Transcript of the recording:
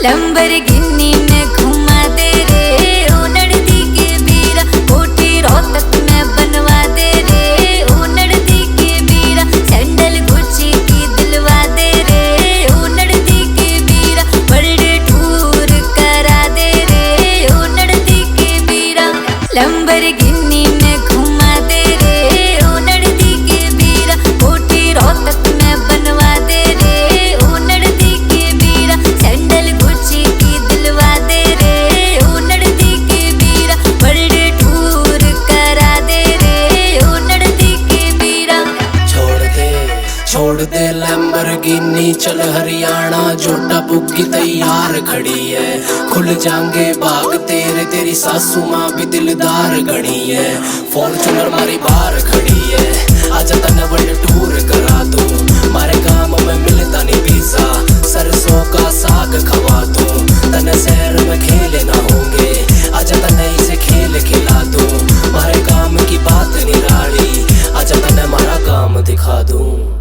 Lamborghini में घुमा दे रे ओ नड़दी के बीरा, कोठी रोहतक में बनवा दे रे ओ नड़दी के बीरा, सैंडल गुच्ची की दिलवा दे रे ओ नड़दी के बीरा, वर्ल्ड टूर करा दे रे ओ नड़दी के बीरा। लंबरगिनी में घुमा दे रे ओ नड़दी के बीरा, कोठी रोहतक में बनवा दे रे ओ नड़दी के बीरा, सैंडल गुच्ची की दिलवा दे रे ओ नड़दी के बीरा, वर्ल्ड टूर करा दे रे ओ नड़दी के बीरा। छोड़ दे लैम्बोर्गिनी, चल हरियाणा, जोटा बुग्गी तैयार खड़ी है, खुल जाएंगे बाग तेरे, तेरी सासू माँ भी दिलदार घड़ी है, फॉर्च्यूनर मारी बाहर खड़ी है, आजा तने वर्ल्ड टूर करा दूं, मारे गांव में मिलता नहीं पिज्जा, सरसों का साग खवा दूं, तने शहर में खेले ना होंगे, आजा तने इसे खेल खिला दूं, मारे काम की बात निराली, आजा तने मारा काम दिखा दूं।